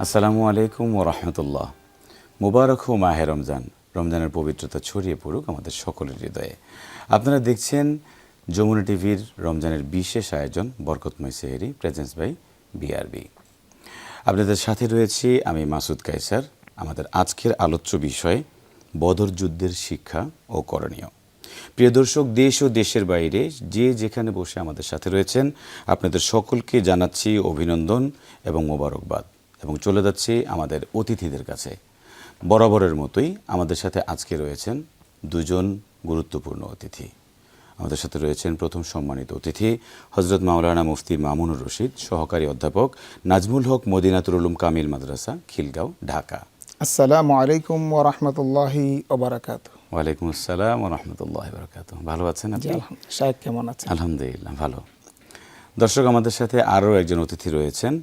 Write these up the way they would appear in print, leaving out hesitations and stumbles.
আসসালামু আলাইকুম ওয়া রাহমাতুল্লাহ। মুবারক হো মাহে রমজান। রমজানের পবিত্রতা ছড়িয়ে পড়ুক আমাদের সকলের হৃদয়ে। আপনারা দেখছেন যমুনা টিভির রমজানের বিশেষ আয়োজন বরকতময় সেহরি প্রেজেন্স বাই বিআরবি। আপনাদের সাথে রয়েছি আমি মাসুদ কায়সার। আমাদের আজকের আলোচ্য বিষয় বদর যুদ্ধের শিক্ষা ও করণীয়। প্রিয় দর্শক, দেশ ও দেশের বাইরে যে যেখানে বসে আমাদের সাথে রয়েছেন আপনাদের সকলকে জানাচ্ছি অভিনন্দন এবং মোবারকবাদ। এবং চলে যাচ্ছি আমাদের অতিথিদের কাছে। বরাবরের মতোই আমাদের সাথে আজকে রয়েছেন দুজন গুরুত্বপূর্ণ অতিথি। আমাদের সাথে রয়েছেন প্রথম সম্মানিত অতিথি হযরত মাওলানা মুফতি মামুনুর রশিদ, সহকারী অধ্যাপক, নাজমুল হক মদিনাতুল উলুম কামিল মাদ্রাসা, খিলগাঁও, ঢাকা। আসসালামু আলাইকুম ওয়া রাহমাতুল্লাহি ওয়া বারাকাতুহু। ওয়ালাইকুম আসসালাম ওয়া রাহমাতুল্লাহি ওয়া বারাকাতুহু। ভালো আছেন আপনি? শাহেদ কেমন আছেন? আলহামদুলিল্লাহ ভালো। দর্শক, আমাদের সাথে আরও একজন অতিথি রয়েছেন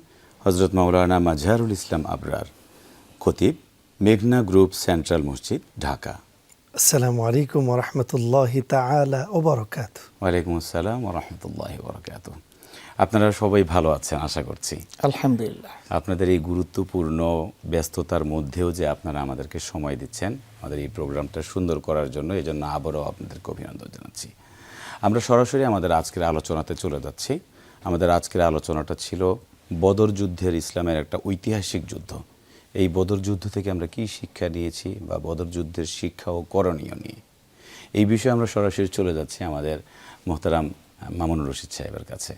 হযরত মাওলানা মাজহারুল ইসলাম আবরার, খতিব, মেঘনা গ্রুপ সেন্ট্রাল মসজিদ, ঢাকা। আসসালামু আলাইকুম ওয়া রাহমাতুল্লাহি তাআলা ওয়া বারাকাতুহু। ওয়ালাইকুম আসসালাম ওয়া রাহমাতুল্লাহি ওয়া বারাকাতুহু। আপনারা সবাই ভালো আছেন আশা করছি। আলহামদুলিল্লাহ। আপনাদের এই গুরুত্বপূর্ণ ব্যস্ততার মধ্যেও যে আপনারা আমাদেরকে সময় দিচ্ছেন আমাদের এই প্রোগ্রামটা সুন্দর করার জন্য, এই জন্য আবারও আপনাদেরকে অভিনন্দন জানাচ্ছি। আমরা সরাসরি আমাদের আজকের আলোচনাতে চলে যাচ্ছি। আমাদের আজকের আলোচনাটা ছিল বদর যুদ্ধের, ইসলামের একটা ঐতিহাসিক যুদ্ধ। এই বদর যুদ্ধ থেকে আমরা কি শিক্ষা নিয়েছি বা বদর যুদ্ধের শিক্ষা ও করণীয় নিয়ে এই বিষয়ে আমরা সরাসরি চলে যাচ্ছি আমাদের মোহতারাম মামুনুর রশিদ সাহেবের কাছে।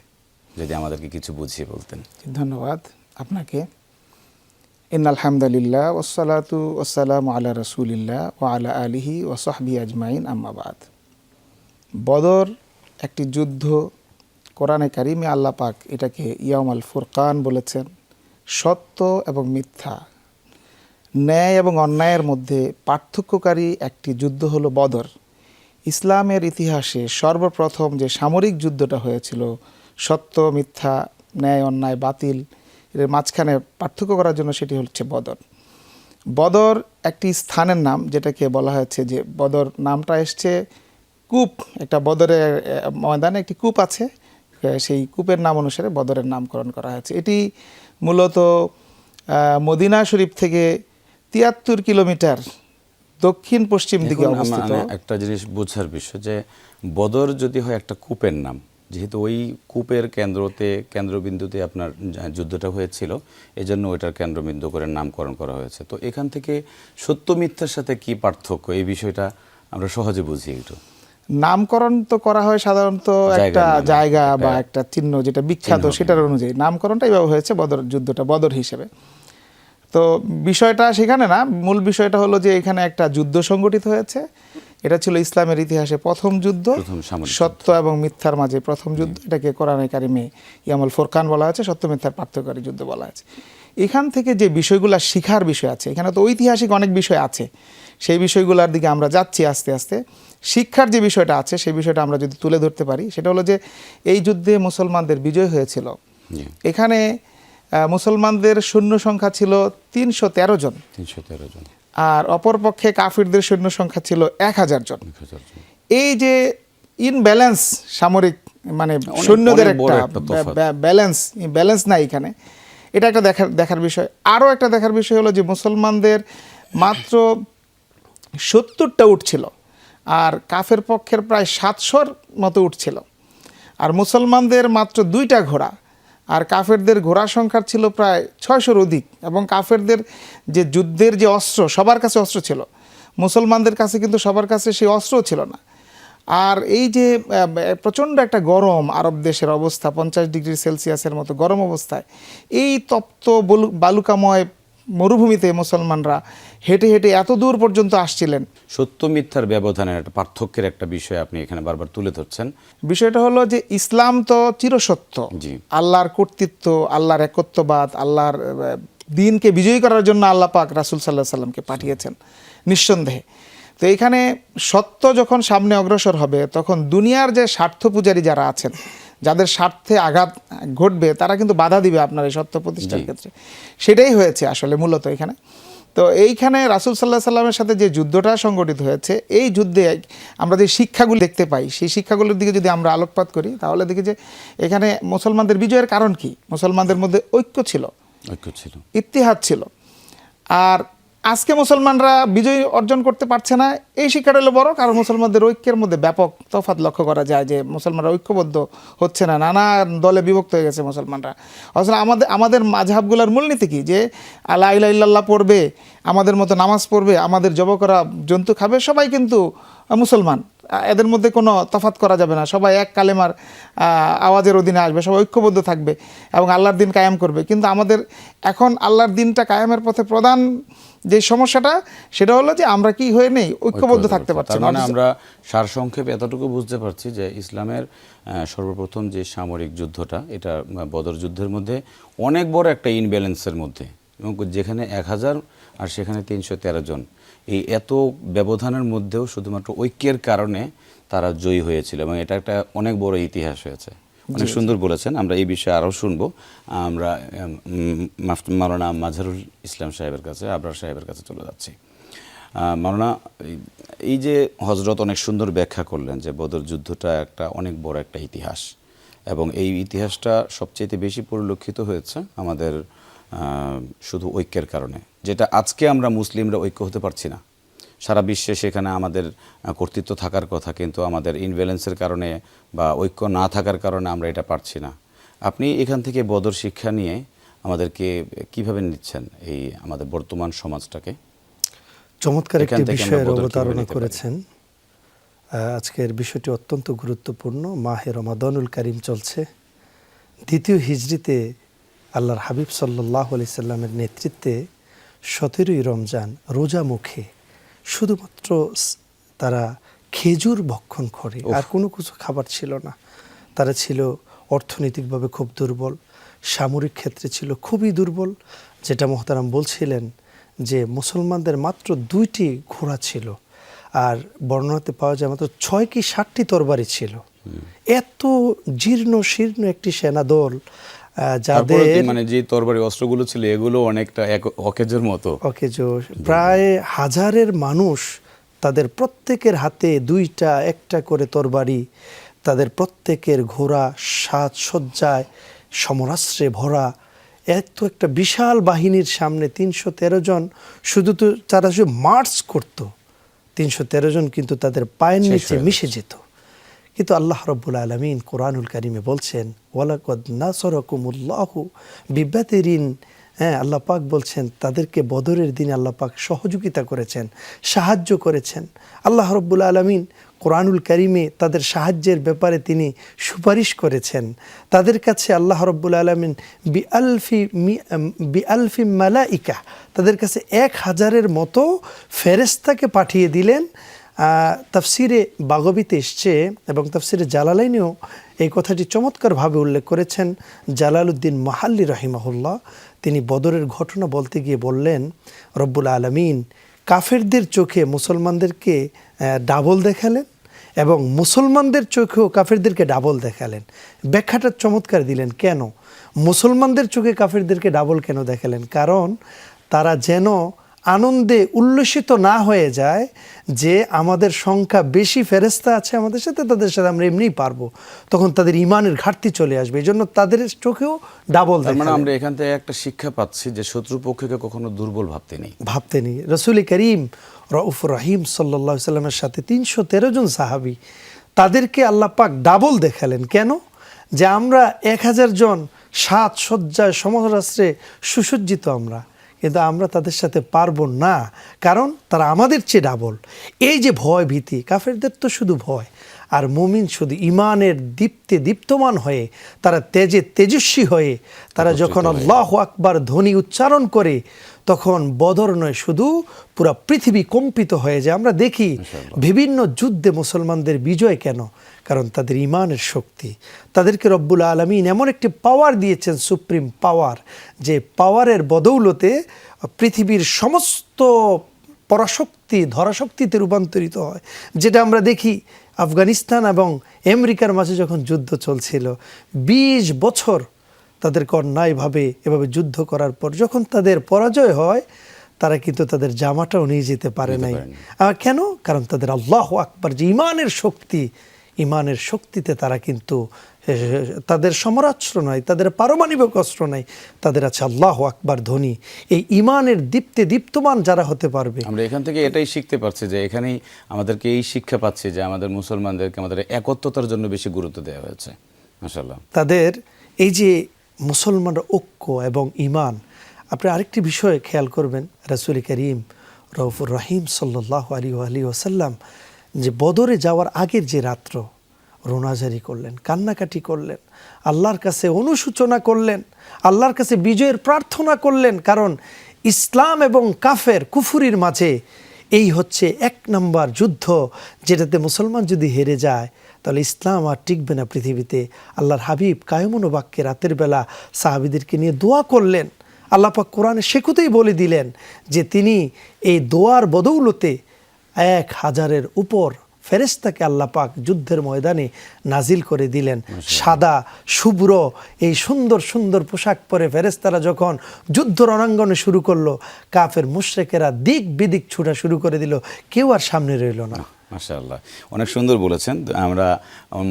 যদি আমাদেরকে কিছু বুঝিয়ে বলতেন। ধন্যবাদ আপনাকে। ইন্নাল হামদুলিল্লাহ ওয়াসসালাতু ওয়াসসালামু আলা রাসূলিল্লাহ ওয়া আলা আলিহি ওয়া সাহবিহি আজমাইন, আম্মা বাদ। বদর একটি যুদ্ধ। কোরআনে কারিমে আল্লাহ পাক এটাকে ইয়াউমাল ফুরকান বলেছেন। সত্য এবং মিথ্যা, ন্যায় এবং অন্যায়ের মধ্যে পার্থক্যকারী একটি যুদ্ধ হলো বদর। ইসলামের ইতিহাসে সর্বপ্রথম যে সামরিক যুদ্ধটা হয়েছিল, সত্য মিথ্যা, ন্যায় অন্যায় বাতিল এর মাঝখানে পার্থক্য করার জন্য, সেটি হচ্ছে বদর। বদর একটি স্থানের নাম, যেটাকে বলা হয়েছে যে বদর নামটা এসছে কূপ, একটা বদরের ময়দানে একটি কূপ আছে, সেই কূপের নাম অনুসারে বদরের নামকরণ করা হয়েছে। এটি মূলত মদিনা শরীফ থেকে ৭৩ কিলোমিটার দক্ষিণ পশ্চিম দিকে অবস্থিত। একটা জিনিস বোঝার বিষয় যে বদর যদি হয় একটা কূপের নাম, যেহেতু ওই কূপের কেন্দ্রবিন্দুতে আপনার যুদ্ধটা হয়েছিল, এজন্য ওইটার কেন্দ্রবিন্দু করে নামকরণ করা হয়েছে। তো এখান থেকে সত্য মিথ্যার সাথে কি পার্থক্য, এই বিষয়টা আমরা সহজে বুঝি একটু। নামকরণ তো করা হয় সাধারণত একটা জায়গা বা একটা চিহ্ন যেটা বিখ্যাত, সেটার অনুযায়ী নামকরণটা এইভাবে হয়েছে বদর যুদ্ধটা বদর হিসেবে। তো বিষয়টা সেখানে না, মূল বিষয়টা হলো যে এখানে একটা যুদ্ধ সংগঠিত হয়েছে। এটা ছিল ইসলামের ইতিহাসে প্রথম যুদ্ধ, সত্য এবং মিথ্যার মাঝে প্রথম যুদ্ধ। এটাকে কোরআনে কারিমে ইয়াউমুল ফুরকান বলা হয়েছে, সত্য মিথ্যার পার্থক্যকারী যুদ্ধ বলা হয়েছে। এখান থেকে যে বিষয়গুলো শিখার বিষয় আছে, এখানে তো ঐতিহাসিক অনেক বিষয় আছে, সেই বিষয়গুলোর দিকে আমরা যাচ্ছি আস্তে আস্তে। শিক্ষার যে বিষয়টা আছে সেই বিষয়টা আমরা যদি তুলে ধরতে পারি, সেটা হলো যে এই যুদ্ধে মুসলমানদের বিজয় হয়েছিল। এখানে মুসলমানদের সৈন্য সংখ্যা ছিল ৩১৩ জন, আর অপরপক্ষে কাফিরদের সৈন্য সংখ্যা ছিল ১,০০০ জন। এই যে ইনব্যালেন্স সামরিক, মানে সৈন্যদের একটা ব্যালেন্স নাই এখানে, এটা একটা দেখার বিষয়। আরও একটা দেখার বিষয় হলো যে মুসলমানদের মাত্র ৭০টা উট ছিল, আর কাফের পক্ষের প্রায় ৭০০-র মতো উট ছিল। আর মুসলমানদের মাত্র 2টা ঘোড়া, আর কাফেরদের ঘোড়া সংখ্যা ছিল প্রায় ৬০০-র অধিক। এবং কাফেরদের যে যুদ্ধের যে অস্ত্র, সবার কাছে অস্ত্র ছিল, মুসলমানদের কাছে কিন্তু সবার কাছে সেই অস্ত্রও ছিল না। আর এই যে প্রচণ্ড একটা গরম, আরব দেশের অবস্থা 50 ডিগ্রি সেলসিয়াসের মতো গরম অবস্থায়, এই তপ্ত বালুকাময় মরুভূমিতে মুসলমানরা হেঁটে হেঁটে এত দূর পর্যন্ত আসছিলেন। সত্য মিথ্যার ব্যবধানের একটা পার্থক্যের একটা বিষয় আপনি এখানে বারবার তুলে ধরছেন। বিষয়টা হলো যে ইসলাম তো চিরসত্য, আল্লাহর কর্তৃত্ব, আল্লাহর একত্ববাদ, আল্লাহর দ্বীনকে বিজয়ী করার জন্য আল্লাহ পাক রাসূল সাল্লাল্লাহু আলাইহি সাল্লামকে পাঠিয়েছেন নিঃসন্দেহে। তো এখানে সত্য যখন সামনে অগ্রসর হবে, তখন দুনিয়ার যে স্বার্থ পূজারী যারা আছেন, যাদের স্বার্থে আঘাত ঘটবে, তারা কিন্তু বাধা দিবে আপনার এই সত্য প্রতিষ্ঠার ক্ষেত্রে। সেটাই হয়েছে আসলে মূলত এখানে। তো এইখানে রাসূল সাল্লাল্লাহু আলাইহি সাল্লামের সাথে যে যুদ্ধটা সংগঠিত হয়েছে, এই যুদ্ধে আমরা যে শিক্ষাগুলি দেখতে পাই, সেই শিক্ষাগুলোর দিকে যদি আমরা আলোকপাত করি, তাহলে দেখি যে এখানে মুসলমানদের বিজয়ের কারণ কি। মুসলমানদের মধ্যে ঐক্য ছিল, ঐক্য ছিল, ইত্তিহাদ ছিল। আর আজকে মুসলমানরা বিজয় অর্জন করতে পারছে না, এই শিক্ষাটা হলো বড়, কারণ মুসলমানদের ঐক্যের মধ্যে ব্যাপক তফাৎ লক্ষ্য করা যায়, যে মুসলমানরা ঐক্যবদ্ধ হচ্ছে না, নানা দলে বিভক্ত হয়ে গেছে মুসলমানরা। আসলে আমাদের মাযহাবগুলোর মূলনীতি কি, যে লা ইলাহা ইল্লাল্লাহ পড়বে, আমাদের মতো নামাজ পড়বে, আমাদের জব করা জন্তু খাবে, সবাই কিন্তু মুসলমান, এদের মধ্যে কোনো তফাৎ করা যাবে না, সবাই এক কালেমার আওয়াজের অধীনে আসবে, সবাই ঐক্যবদ্ধ থাকবে এবং আল্লাহর দিন কায়েম করবে। কিন্তু আমাদের এখন আল্লাহর দিনটা কায়েমের পথে প্রধান যে সমস্যাটা, সেটা হলো যে আমরা কি হয়ে নেই, ঐক্যবদ্ধ থাকতে পারছি তার না। মানে আমরা সারসংক্ষেপে এতটুকু বুঝতে পারছি যে ইসলামের সর্বপ্রথম যে সামরিক যুদ্ধটা, এটা বদর যুদ্ধের মধ্যে অনেক বড় একটা ইনব্যালেন্সের মধ্যে, এবং যেখানে 1000 আর সেখানে 313 জন, এই এত ব্যবধানের মধ্যেও শুধুমাত্র ঐক্যের কারণে তারা জয়ী হয়েছিল, এবং এটা একটা অনেক বড় ইতিহাস হয়েছে। অনেক সুন্দর বলেছেন, আমরা এই বিষয়ে আরও শুনবো। আমরা মাওলানা মাজহারুল ইসলাম সাহেবের কাছে, আবরার সাহেবের কাছে চলে যাচ্ছি। মাওলানা, এই যে হযরত অনেক সুন্দর ব্যাখ্যা করলেন যে বদর যুদ্ধটা একটা অনেক বড় একটা ইতিহাস, এবং এই ইতিহাসটা সবচেয়ে বেশি পরিলক্ষিত হয়েছে আমাদের শুধু ঐক্যের কারণে, যেটা আজকে আমরা মুসলিমরা ঐক্য হতে পারছি না। সারা বিশ্বে সেখানে আমাদের কর্তৃত্ব থাকার কথা, কিন্তু আমাদের ইনব্যালেন্সের কারণে বা ঐক্য না থাকার কারণে আমরা এটা পারছি না। আপনি এখান থেকে বদর শিক্ষা নিয়ে আমাদেরকে কিভাবে নিচ্ছেন এই আমাদের বর্তমান সমাজটাকে? চমৎকার একটি বিষয়ের অবতারণা করেছেন। আজকের বিষয়টি অত্যন্ত গুরুত্বপূর্ণ। মাহে রমাদানুল কারীম চলছে। দ্বিতীয় হিজরিতে আল্লাহর হাবিব সাল্লাল্লাহু আলাইহি সাল্লামের নেতৃত্বে 17ই রমজান রোজা মুখে শুধুমাত্র তারা খেজুর ভক্ষণ করে, আর কোনো কিছু খাবার ছিল না। তারা ছিল অর্থনৈতিকভাবে খুব দুর্বল, সামরিক ক্ষেত্রে ছিল খুবই দুর্বল। যেটা মোহতারাম বলছিলেন যে মুসলমানদের মাত্র 2টি ঘোড়া ছিল, আর বর্ণনাতে পাওয়া যায় মাত্র 6 কি 7টি তরবারি ছিল। এত জীর্ণ শীর্ণ একটি সেনাদল, যাদের মানে যে তরবারি অস্ত্রগুলো ছিল এগুলো অনেকটা অকেজোর মতো, প্রায় হাজারের মানুষ, তাদের প্রত্যেকের হাতে 2টা 1টা করে তরবারি, তাদের প্রত্যেকের ঘোড়া সাজসজ্জায় সমরাস্ত্রে ভরা। এত একটা বিশাল বাহিনীর সামনে 313 জন শুধু তো তারা শুধু মার্চ করত, 313 জন কিন্তু তাদের পায়ের নিচে মিশে যেত। কিন্তু আল্লাহ রাব্বুল আলামিন কোরআনুল কারীমে বলছেন, ওয়ালাকাদ নাসারাকুমুল্লাহু বিবাদরিন। হ্যাঁ, আল্লাহ পাক বলছেন তাদেরকে বদরের দিনে আল্লাহ পাক সহযোগিতা করেছেন, সাহায্য করেছেন। আল্লাহ রাব্বুল আলামিন কোরআনুল কারীমে তাদের সাহায্যের ব্যাপারে তিনি সুপারিশ করেছেন। তাদের কাছে আল্লাহ রাব্বুল আলামিন বিআলফি মালাইকা, তাদের কাছে 1000-এর মতো ফেরেশতাকে পাঠিয়ে দিলেন। তাফসিরে বাগবিতে এসছে এবং তাফসিরে জালালাইনেও এই কথাটি চমৎকারভাবে উল্লেখ করেছেন জালালউদ্দিন মাহাল্লি রাহিমাহুল্লাহ। তিনি বদরের ঘটনা বলতে গিয়ে বললেন, রব্বুল আলামিন কাফেরদের চোখে মুসলমানদেরকে ডাবল দেখালেন এবং মুসলমানদের চোখেও কাফেরদেরকে ডাবল দেখালেন। ব্যাখ্যাটা চমৎকার দিলেন। কেন মুসলমানদের চোখে কাফেরদেরকে ডাবল কেন দেখালেন? কারণ তারা যেন আনন্দে উল্লসিত না হয়ে যায় যে আমাদের সংখ্যা বেশি, ফেরেশতা আছে আমাদের সাথে, তাদের সাথে আমরা এমনিই পারবো, তখন তাদের ঈমানের ঘাটতি চলে আসবে। এই জন্য তাদের চোখেও ডাবল দেখালেন। মানে আমরা এখান থেকে একটা শিক্ষা পাচ্ছি যে শত্রুপক্ষকে কখনো দুর্বল ভাবতে নেই। রাসূল করিম রাউফুর রহিম সাল্লাল্লাহু আলাইহি সাল্লামের সাথে 313 জন সাহাবী, তাদেরকে আল্লাহ পাক ডাবল দেখালেন। কেন? যে আমরা 1000 জন সাজসজ্জায় সমরাস্ত্রে সুসজ্জিত, কিন্তু আমরা তাদের সাথে পারবো না, কারণ তারা আমাদের চেয়ে ডাবল। এই যে ভয় ভীতি, কাফেরদের তো শুধু ভয়, আর মুমিন শুধু ঈমানের দীপ্তে দীপ্তমান হয়ে, তারা তেজে তেজস্বী হয়ে, তারা যখন আল্লাহু আকবার ধ্বনি উচ্চারণ করে, তখন বদর নয় শুধু পুরা পৃথিবী কম্পিত হয়ে যায়। আমরা দেখি বিভিন্ন যুদ্ধে মুসলমানদের বিজয় কেন? কারণ তাদের ঈমানের শক্তি। তাদেরকে রব্বুল আলামিন এমন একটি পাওয়ার দিয়েছেন, সুপ্রিম পাওয়ার, যে পাওয়ারের বদৌলতে পৃথিবীর সমস্ত পরাশক্তি ধরাশক্তিতে রূপান্তরিত হয়। যেটা আমরা দেখি আফগানিস্তান এবং আমেরিকার মাঝে যখন যুদ্ধ চলছিল, 20 বছর তাদেরকে অন্যায়ভাবে এভাবে যুদ্ধ করার পর যখন তাদের পরাজয় হয়, তারা কিন্তু তাদের জামাটাও নিয়ে যেতে পারে নাই। কেন? কারণ তাদের আল্লাহু আকবার যে ঈমানের শক্তি, ঈমানের শক্তিতে তারা কিন্তু তাদের সমরাস্ত্র নয়, তাদের পারমাণবিক অস্ত্র নাই, তাদের আছে আল্লাহু আকবার ধ্বনি। এই ইমানের দীপ্তে দীপ্তমান যারা হতে পারবে, আমরা এখান থেকে এটাই শিখতে পারছি যে এখানেই আমাদেরকে এই শিক্ষা পাচ্ছি যে আমাদের মুসলমানদেরকে আমাদের একত্বতার জন্য বেশি গুরুত্ব দেওয়া হয়েছে। মাশাআল্লাহ। তাদের এই যে মুসলমানরা ঐক্য এবং ইমান। আপনি আরেকটি বিষয় খেয়াল করবেন, রাসূল করিম রউফুর রহিম সাল্লাল্লাহু আলাইহি ওয়াসাল্লাম যে বদরে যাওয়ার আগের যে রাত্র রোনাজারি করলেন, কান্নাকাটি করলেন, আল্লাহর কাছে অনুশোচনা করলেন, আল্লাহর কাছে বিজয়ের প্রার্থনা করলেন। কারণ ইসলাম এবং কাফের কুফুরির মাঝে এই হচ্ছে 1 নম্বর যুদ্ধ, যেটাতে মুসলমান যদি হেরে যায় তাহলে ইসলাম আর টিকবে না পৃথিবীতে। আল্লাহর হাবিব কায়মনোবাক্যে রাতের বেলা সাহাবীদেরকে নিয়ে দোয়া করলেন। আল্লাহ পাক কোরআনে সেকুতেই বলে দিলেন যে তিনি এই দোয়ার বদৌলতে 1000-এর উপর ফেরেশতাকে আল্লাহ পাক যুদ্ধের ময়দানে নাজিল করে দিলেন। সাদা শুভ্র এই সুন্দর সুন্দর পোশাক পরে ফেরেশতারা যখন যুদ্ধ রণাঙ্গনে শুরু করলো, কাফের মুশরিকেরা দিক বিদিক ছুটা শুরু করে দিল, কেউ আর সামনে রইল না। মাশাআল্লাহ, অনেক সুন্দর বলেছেন। আমরা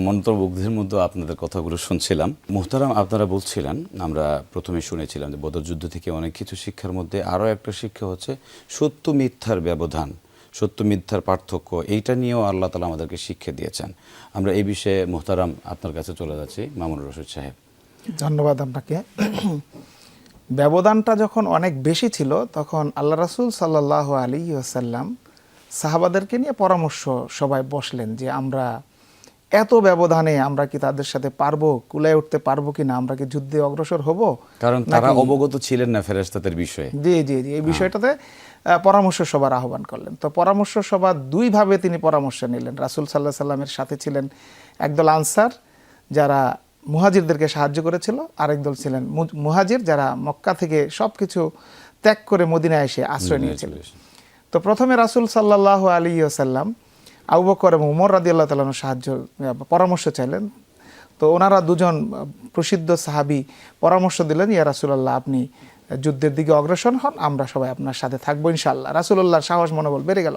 মন্ত্রমুগ্ধের মধ্যে আপনাদের কথাগুলো শুনছিলাম। মুহতারাম, আপনারা বলছিলেন, আমরা প্রথমে শুনেছিলাম যে বদর যুদ্ধ থেকে অনেক কিছু শিক্ষার মধ্যে আরও একটা শিক্ষা হচ্ছে সত্য মিথ্যার ব্যবধান, সত্য মিথ্যার পার্থক্য। এইটা নিয়েও আল্লাহ তাআলা আমাদেরকে শিক্ষা দিয়েছেন। আমরা এই বিষয়ে মুহতারাম আপনার কাছে চলে যাচ্ছি, মামুনুর রশিদ সাহেব। ধন্যবাদ আপনাকে। ব্যবধানটা যখন অনেক বেশি ছিল তখন আল্লাহ রাসূল সাল্লাল্লাহু আলাইহি ওয়াসাল্লাম সাহাবাদেরকে নিয়ে পরামর্শ সবাই বসলেন যে আমরা এত ব্যবধানে আমরা কি তাদের সাথে পারবো, কুলায় উঠতে পারবো কিনা, আমরা কি যুদ্ধে অগ্রসর হব, কারণ তারা অবগত ছিলেন না ফেরেশতাদের বিষয়ে। জি জি জি, এই বিষয়টাতে পরামর্শ সভার আহ্বান করলেন। তো পরামর্শ সভা দুইভাবে তিনি পরামর্শ নিলেন। রাসূল সাল্লাল্লাহু আলাইহি সাল্লামের সাথে ছিলেন একদল আনসার যারা মুহাজিরদেরকে সাহায্য করেছিল, আরেক দল ছিলেন মুহাজির যারা মক্কা থেকে সবকিছু ত্যাগ করে মদিনায় এসে আশ্রয় নিয়েছিলেন। তো প্রথমে রাসূল সাল্লাল্লাহু আলাইহি ওয়াসাল্লাম আবু বকর এবং ওমর রাদিয়াল্লাহু তাআলা সাহায্য পরামর্শ চাইলেন। তো ওনারা দুজন প্রসিদ্ধ সাহাবী পরামর্শ দিলেন, ইয়া রাসূলুল্লাহ আপনি যুদ্ধের দিকে অগ্রসর হন, আমরা সবাই আপনার সাথে থাকবো ইনশাআল্লাহ। রাসূলুল্লাহর সাহস মনোবল বেড়ে গেল।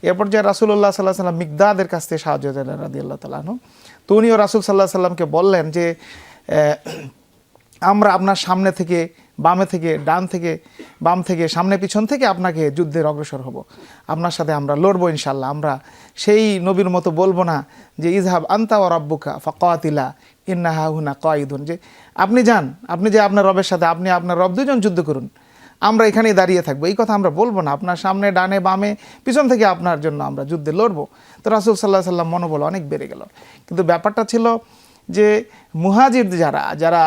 এরপর যে রাসূলুল্লাহ সাল্লাল্লাহু আলাইহি ওয়াসাল্লাম মিকদাদের কাছ থেকে সাহায্য চাইলেন রাদিয়াল্লাহু তাআলা আনহু। তো উনিও রাসূল সাল্লাল্লাহু আলাইহি ওয়াসাল্লামকে বললেন যে আমরা আপনার সামনে থেকে, বামে থেকে, ডান থেকে, বাম থেকে, সামনে পিছন থেকে আপনাকে যুদ্ধের অগ্রসর হব, আপনার সাথে আমরা লড়বো ইনশাআল্লাহ। আমরা সেই নবীর মতো বলবো না যে ইযহাব আনতা ওয়া রাব্বুকা ফাকাতিলা ইন্না হাহুনা কাঈদুন, যে আপনি যান, আপনি যে আপনার রবের সাথে, আপনি আপনার রব দুজন যুদ্ধ করুন, আমরা এখানেই দাঁড়িয়ে থাকবো। এই কথা আমরা বলবো না, আপনার সামনে, ডানে, বামে, পিছন থেকে আপনার জন্য আমরা যুদ্ধে লড়বো। তো রাসূল সাল্লাল্লাহু আলাইহি ওয়াসাল্লাম মনোবল অনেক বেড়ে গেল। কিন্তু ব্যাপারটা ছিল যে মুহাজির যারা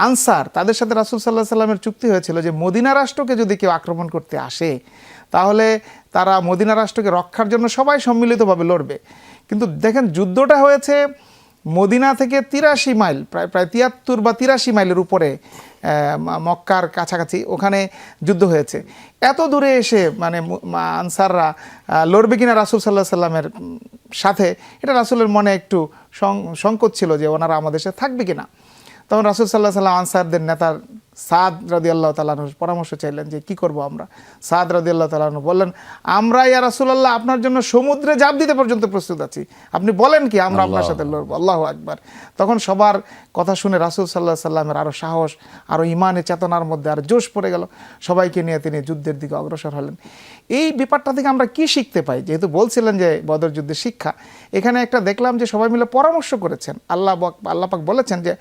আনসার, তাদের সাথে রাসূল সাল্লাল্লাহু আলাইহি ওয়াসাল্লামের চুক্তি হয়েছিল যে মদিনা রাষ্ট্রকে যদি কেউ আক্রমণ করতে আসে তাহলে তারা মদিনা রাষ্ট্রকে রক্ষার জন্য সবাই সম্মিলিতভাবে লড়বে। কিন্তু দেখেন যুদ্ধটা হয়েছে মদিনা থেকে 83 মাইল, প্রায় 73 বা 83 মাইলের উপরে, মক্কার কাছাকাছি ওখানে যুদ্ধ হয়েছে। এত দূরে এসে মানে আনসাররা লড়বে কিনা রাসূল সাল্লাল্লাহু আলাইহি সাল্লামের সাথে, এটা রাসূলের মনে একটু সংকোচ ছিল যে ওনারা আমাদের সাথে থাকবে কিনা। তখন রাসূল সাল্লাল্লাহু আলাইহি সাল্লাম আনসারদের নেতার সাদ রাদিয়াল্লাহু তাআলা আনহুর পরামর্শ চাইলেন যে কি করব আমরা। সাদ রাদিয়াল্লাহু তাআলা আনহু বললেন, আমরা ইয়া রাসূলুল্লাহ আপনার জন্য সমুদ্রে ঝাঁপ দিতে পর্যন্ত প্রস্তুত আছি, আপনি বলেন কি, আমরা আপনার সাথে লড়বো। আল্লাহু আকবার। তখন সবার কথা শুনে রাসূল সাল্লাল্লাহু আলাইহি সাল্লামের আরো সাহস, আরো ঈমানের চেতনার মধ্যে আর জোশ পড়ে গেল। সবাইকে নিয়ে তিনি যুদ্ধের দিকে অগ্রসর হলেন। এই ব্যাপারটা থেকে আমরা কি শিখতে পাই? যেহেতু বলছিলেন যে বদর যুদ্ধের শিক্ষা, এখানে একটা দেখলাম যে সবাই মিলে পরামর্শ করেছেন। আল্লাহ পাক বলেছেন যে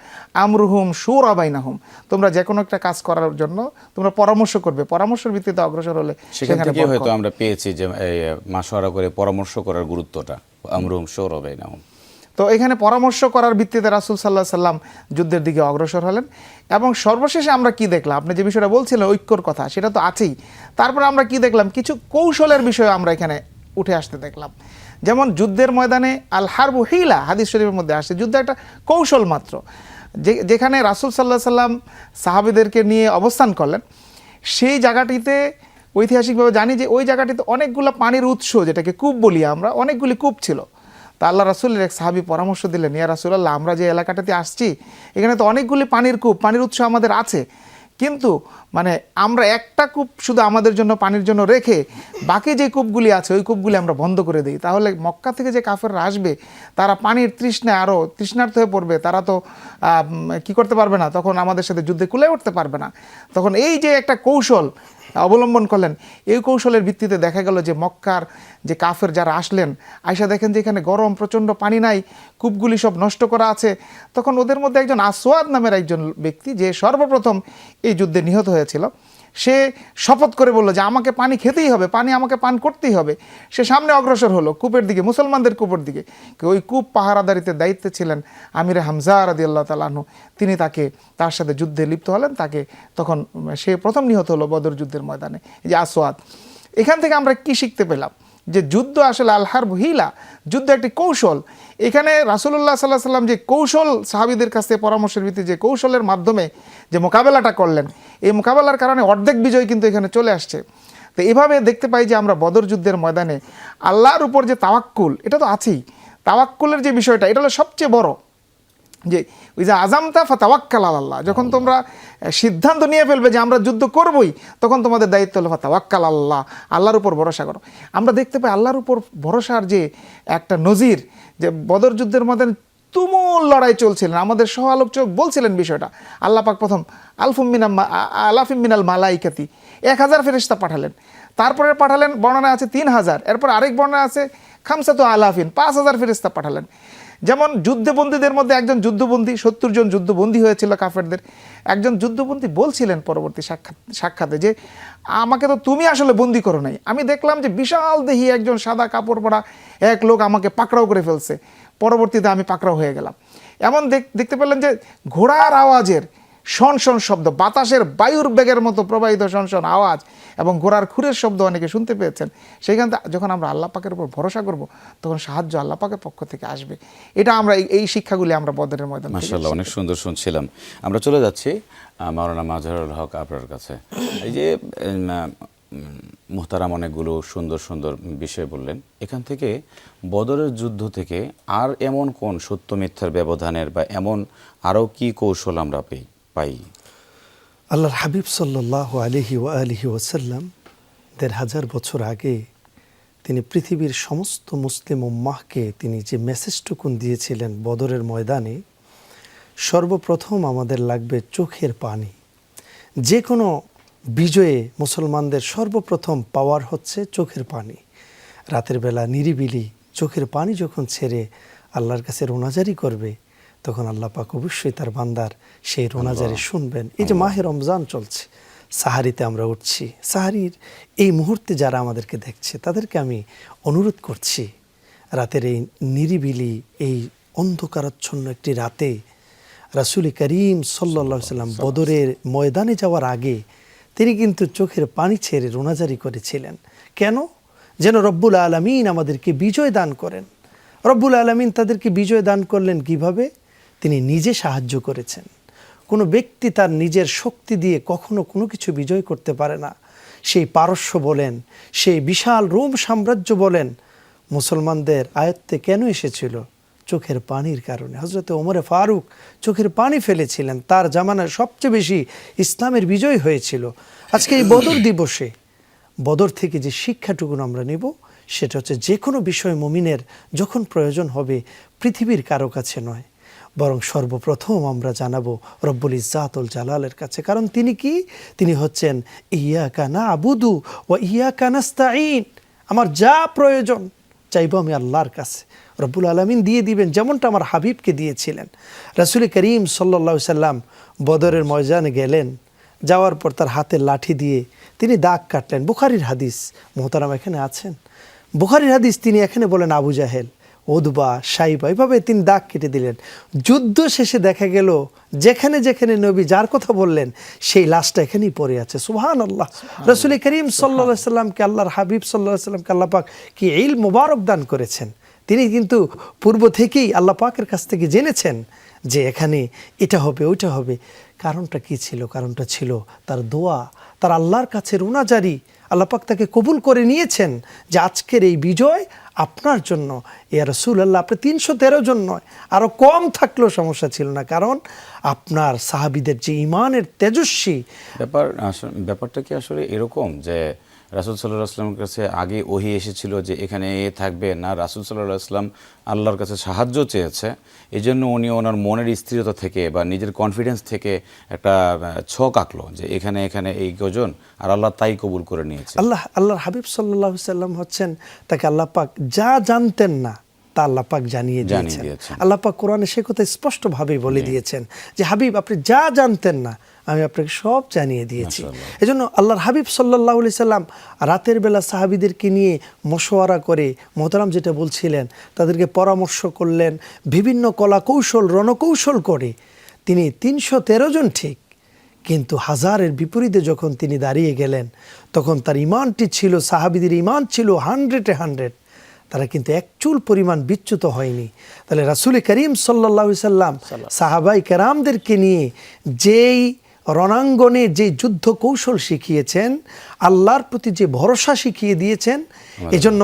আমরুহুম শুরা বাইনাহুম, তোমরা যে কোনো একটা কাজ করার জন্য তোমরা পরামর্শ করবে, পরামর্শের ভিত্তিতে অগ্রসর হলে সেখান থেকে হয়তো আমরা পেয়েছি যে মাশওয়ারা করে পরামর্শ করার গুরুত্বটা। আমরুহুম শুরা বাইনাহুম, তো এখানে পরামর্শ করার ভিত্তিতে রাসূল সাল্লাল্লাহু আলাইহি সাল্লাম যুদ্ধের দিকে অগ্রসর হলেন। এবং সর্বশেষে আমরা কি দেখলাম, আপনি যে বিষয়টা বলছিলেন ঐক্যর কথা, সেটা তো আছেই। তারপরে আমরা কি দেখলাম, কিছু কৌশলের বিষয়ে আমরা এখানে উঠে আসতে দেখলাম। যেমন যুদ্ধের ময়দানে আল হারবু হিলা, হাদিস শরীফের মধ্যে আসছে যুদ্ধ একটা কৌশল মাত্র। যেখানে রাসূল সাল্লাল্লাহু আলাইহি সাল্লাম সাহাবীদেরকে নিয়ে অবস্থান করলেন, সেই জায়গাটিতে ঐতিহাসিকভাবে জানি যে ওই জায়গাটিতে অনেকগুলো পানির উৎস, যেটাকে কূপ বলি আমরা, অনেকগুলি কূপ ছিল। তা আল্লাহ রাসূলের এক সাহাবী পরামর্শ দিলেন, ইয়া রাসূলুল্লাহ আমরা যে এলাকাটাতে আসছি এখানে তো অনেকগুলি পানির কূপ, পানির উৎস আমাদের আছে, কিন্তু মানে আমরা একটা কূপ শুধু আমাদের জন্য পানির জন্য রেখে বাকি যে কূপগুলি আছে ওই কূপগুলি আমরা বন্ধ করে দিই, তাহলে মক্কা থেকে যে কাফেররা আসবে তারা পানির তৃষ্ণায় আরও তৃষ্ণার্ত হয়ে পড়বে, তারা তো কি করতে পারবে না, তখন আমাদের সাথে যুদ্ধে কুলে উঠতে পারবে না। তখন এই যে একটা কৌশল অবলম্বন করলেন, এই কৌশলের ভিত্তিতে দেখা গেল যে মক্কার যে কাফের যারা আসলেন, আয়সা দেখেন যে এখানে গরম প্রচণ্ড পানি নাই, কূপগুলি সব নষ্ট করা আছে। তখন ওদের মধ্যে একজন আসওয়াদ নামের একজন ব্যক্তি, যে সর্বপ্রথম এই যুদ্ধে নিহত হয়েছিল, সে শপথ করে বলল যে আমাকে পানি খেতেই হবে, পানি আমাকে পান করতেই হবে। সে সামনে অগ্রসর হলো কূপের দিকে, মুসলমানদের কূপের দিকে। ওই কূপ পাহারাদারিতে দায়িত্বে ছিলেন আমিরে হামজা রাদিয়াল্লাহু তাআলা আনহু, তিনি তার সাথে যুদ্ধে লিপ্ত হলেন। তাকে তখন সে প্রথম নিহত হলো বদর যুদ্ধের ময়দানে, যে আসওয়াদ। এখান থেকে আমরা কি শিখতে পেলাম, যে যুদ্ধ আসলে আল হারব হিলা, যুদ্ধ একটি কৌশল। এখানে রাসূলুল্লাহ সাল্লাল্লাহু আলাইহি ওয়াসাল্লাম যে কৌশল সাহাবীদের কাছ থেকে পরামর্শের ভিত্তিতে যে কৌশলের মাধ্যমে যে মোকাবেলাটা করলেন, এই মোকাবেলার কারণে অর্ধেক বিজয় কিন্তু এখানে চলে আসছে। তো এভাবে দেখতে পাই যে আমরা বদর যুদ্ধের ময়দানে আল্লাহর উপর যে তাওয়াক্কুল, এটা তো আছেই, তাওয়াক্কুলের যে বিষয়টা, এটা হলো সবচেয়ে বড়। যে ওই যে আজামতা ফাতাওয়াক্কাল আলাল্লাহ, যখন তোমরা সিদ্ধান্ত নিয়ে ফেলবে যে আমরা যুদ্ধ করবই, তখন তোমাদের দায়িত্ব হলো ফাতাওয়াক্কাল আল্লাহ, আল্লাহর উপর ভরসা করো। আমরা দেখতে পাই আল্লাহর উপর ভরসার যে একটা নজির, যে বদর যুদ্ধের মধ্যে তুমুল লড়াই চলছিলেন, আমাদের সহ আলোচক বলছিলেন বিষয়টা। আল্লাহ পাক প্রথম আলাফিম মিনাল মালাইকাতি 1000 ফেরেশতা পাঠালেন, তারপরে পাঠালেন বর্ণনা আছে 3000, এরপর আরেক বর্ণনা আছে খামসাতু আলাফিন 5000 ফেরেশতা পাঠালেন। যেমন যুদ্ধবন্দীদের মধ্যে একজন যুদ্ধবন্দী, 70 জন যুদ্ধবন্দী হয়েছিল কাফেরদের, একজন যুদ্ধবন্দী বলছিলেন পরবর্তী সাক্ষাতে যে আমাকে তো তুমি আসলে বন্দি করো নাই, আমি দেখলাম যে বিশাল দেহি একজন সাদা কাপড় পরা এক লোক আমাকে পাকড়াও করে ফেলছে, পরবর্তীতে আমি পাকড়াও হয়ে গেলাম। এমন দেখতে পেলেন যে ঘোড়ার আওয়াজের শন শন শব্দ, বাতাসের বায়ুর বেগের মতো প্রবাহিত শন শন আওয়াজ এবং ঘোড়ার খুরের শব্দ অনেকে শুনতে পেয়েছেন। সেখান থেকে যখন আমরা আল্লাহ পাকের উপর ভরসা করব, তখন সাহায্য আল্লাহ পাকের পক্ষ থেকে আসবে। এটা আমরা এই শিক্ষাগুলি আমরা বদরের ময়দানে মাশাআল্লাহ, অনেক সুন্দর শুনছিলাম। আমরা চলে যাচ্ছি মাওলানা মাজহারুল হক আপনার কাছে। এই যে মুহতারাম অনেকগুলো সুন্দর সুন্দর বিষয় বললেন, এখান থেকে বদরের যুদ্ধ থেকে আর এমন কোন সত্য মিথ্যার ব্যবধানের বা এমন আরও কি কৌশল আমরা পাই? আল্লাহর হাবিব সাল্লাল্লাহু আলাইহি ওয়াসাল্লাম ১৫০০ বছর আগে তিনি পৃথিবীর সমস্ত মুসলিম উম্মাহকে তিনি যে মেসেজটুকুন দিয়েছিলেন বদরের ময়দানে, সর্বপ্রথম আমাদের লাগবে চোখের পানি। যে কোনো বিজয়ে মুসলমানদের সর্বপ্রথম পাওয়ার হচ্ছে চোখের পানি। রাতের বেলা নিরিবিলি চোখের পানি যখন ছেড়ে আল্লাহর কাছে রোনাজারি করবে, তখন আল্লাহ পাক অবশ্যই তার বান্দার সেই রোনাজারি শুনবেন। এই যে মাহে রমজান চলছে, সাহারিতে আমরা উঠছি, সাহারির এই মুহূর্তে যারা আমাদেরকে দেখছে তাদেরকে আমি অনুরোধ করছি, রাতের এই নিরিবিলি এই অন্ধকারাচ্ছন্ন একটি রাতে রাসূল করিম সাল্লাল্লাহু আলাইহি ওয়াসাল্লাম বদরের ময়দানে যাওয়ার আগে তিনি কিন্তু চোখের পানি ছেড়ে রোনাজারি করেছিলেন। কেন? যেন রব্বুল আলামিন আমাদেরকে বিজয় দান করেন। রব্বুল আলামিন তাদেরকে বিজয় দান করলেন কিভাবে? তিনি নিজে সাহায্য করেছেন। কোনো ব্যক্তি তার নিজের শক্তি দিয়ে কখনো কোনো কিছু বিজয় করতে পারে না। সেই পারস্য বলেন, সেই বিশাল রোম সাম্রাজ্য বলেন, মুসলমানদের আয়ত্তে কেন এসেছিল? চোখের পানির কারণে। হযরত ওমরে ফারুক চোখের পানি ফেলেছিলেন, তার জামানায় সবচেয়ে বেশি ইসলামের বিজয় হয়েছিল। আজকে এই বদর দিবসে বদর থেকে যে শিক্ষাটুকুন আমরা নেব, সেটা হচ্ছে যে কোনো বিষয় মুমিনের যখন প্রয়োজন হবে পৃথিবীর কারো কাছে নয়, বরং সর্বপ্রথম আমরা জানাবো রব্বুল ইজ্জাতুল জালালের কাছে। কারণ তিনি কি? তিনি হচ্ছেন ইয়াকা না'বুদু ওয়া ইয়াকা নাস্তাঈন। আমার যা প্রয়োজন চাইবো আমি আল্লাহর কাছে, রব্বুল আলামিন দিয়ে দিবেন, যেমনটা আমার হাবিবকে দিয়েছিলেন। রাসূল করিম সাল্লাল্লাহু আলাইহি সাল্লাম বদরের ময়দানে গেলেন, যাওয়ার পর তার হাতের লাঠি দিয়ে তিনি দাগ কাটলেন। বুখারীর হাদিস, মুহতারাম এখানে আছেন, বুখারীর হাদিস, তিনি এখানে বলেন আবু জাহেল, উদবা, সাইবা, এভাবে তিনি দাগ কেটে দিলেন। যুদ্ধ শেষে দেখা গেল যেখানে যেখানে নবী যার কথা বললেন সেই লাশটা এখানেই পড়ে আছে। সুবহানাল্লাহ। রাসূল করিম সাল্লাল্লাহু আলাইহি সাল্লামকে আল্লাহর হাবিব সাল্লাল্লাহু আলাইহি সাল্লামকে আল্লাহ পাক কি ইলম মুবারক দান করেছেন। তিনি কিন্তু পূর্ব থেকেই আল্লাহ পাকের কাছ থেকে জেনেছেন যে এখানে এটা হবে ওইটা হবে। কারণটা কি ছিল? কারণটা ছিল তার দোয়া, তার আল্লাহর কাছে রোনাজারি। আল্লাহ পাক তাকে কবুল করে নিয়েছেন যে আজকের এই বিজয় আপনার জন্য। ইয়া রাসূলুল্লাহ, আপনি 313 জন নয়, আরও কম থাকলেও সমস্যা ছিল না, কারণ আপনার সাহাবীদের যে ইমানের তেজস্বী। ব্যাপারটা কি আসলে এরকম যে রাসূল সাল্লাল্লাহু আলাইহি ওয়াসাল্লামের কাছে আগে ওহী এসেছিল যে এখানে এ থাকবে না, রাসূল সাল্লাল্লাহু আলাইহি ওয়াসাল্লাম আল্লাহর কাছে সাহায্য চেয়েছে, এই জন্য উনি ওনার মনের স্থিরতা থেকে বা নিজের কনফিডেন্স থেকে একটা ছক আঁকলো যে এখানে এখানে এই কজন, আর আল্লাহ তাই কবুল করে নিয়েছে। আল্লাহর হাবিব সাল্লাল্লাহু আলাইহি সাল্লাম হচ্ছেন, তাকে আল্লাহ পাক যা জানতেন না তা আল্লাহ পাক জানিয়ে দিয়েছেন। আল্লাহ পাক কোরআনে সে কথা স্পষ্টভাবে বলে দিয়েছেন যে হাবিব, আপনি যা জানতেন না আমি আপনাকে সব জানিয়ে দিয়েছি। এজন্য আল্লাহর হাবিব সাল্লাল্লাহু আলাইহি সাল্লাম রাতের বেলা সাহাবীদেরকে নিয়ে মশওয়ারা করে, মোহতারাম যেটা বলছিলেন, তাদেরকে পরামর্শ করলেন, বিভিন্ন কলা কৌশল রণকৌশল করে তিনি 313 জন ঠিক, কিন্তু হাজারের বিপরীতে যখন তিনি দাঁড়িয়ে গেলেন তখন তার ইমানটি ছিল, সাহাবীদের ইমান ছিল 100-100, তারা কিন্তু এক চুল পরিমাণ বিচ্যুত হয়নি। তাহলে রাসূল করিম সাল্লাল্লাহু আলাইহি সাল্লাম সাহাবাই কেরামদেরকে নিয়ে যেই রণাঙ্গনে যে যুদ্ধ কৌশল শিখিয়েছেন, আল্লাহর প্রতি যে ভরসা শিখিয়ে দিয়েছেন, এজন্য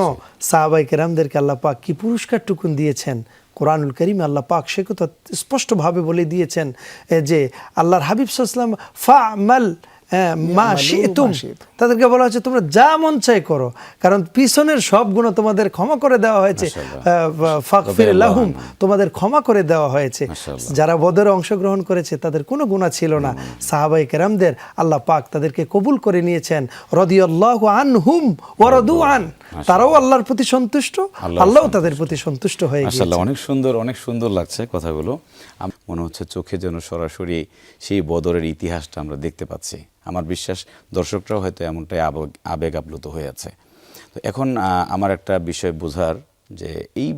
সাহাবাই কেরামদেরকে আল্লাহ পাক কি পুরস্কারটুকুন দিয়েছেন, কোরআনুল কারীমে আল্লাহ পাক সে কথা স্পষ্টভাবে বলে দিয়েছেন যে আল্লাহর হাবিব সাল্লাল্লাহু আলাইহি ওয়াসাল্লাম ফা'মাল মা শি'তুম, তাদেরকে বলা হচ্ছে তোমরা যা মন চাই করো, কারণ পিছনের সব গুনাহ তোমাদের ক্ষমা করে দেওয়া হয়েছে, ফাগফির লাহুম, তোমাদের ক্ষমা করে দেওয়া হয়েছে। যারা বদরে অংশগ্রহণ করেছে তাদের কোনো গুনাহ ছিল না, সাহাবায়ে কেরামদের আল্লাহ পাক তাদেরকে কবুল করে নিয়েছেন। রাদিয়াল্লাহু আনহুম ওয়া রাদু আন, তারাও আল্লাহর প্রতি সন্তুষ্ট, আল্লাহও তাদের প্রতি সন্তুষ্ট হয়ে গেছেন। মাশাআল্লাহ, অনেক সুন্দর লাগছে কথাগুলো। মনে হচ্ছে চোখে যেন সরাসরি সেই বদরের ইতিহাসটা আমরা দেখতে পাচ্ছি। আমার বিশ্বাস দর্শকরাও হয়তো এমনটাই আবেগ আপ্লুত হয়ে আছে। তো এখন আমার একটা বিষয় বোঝার যে এই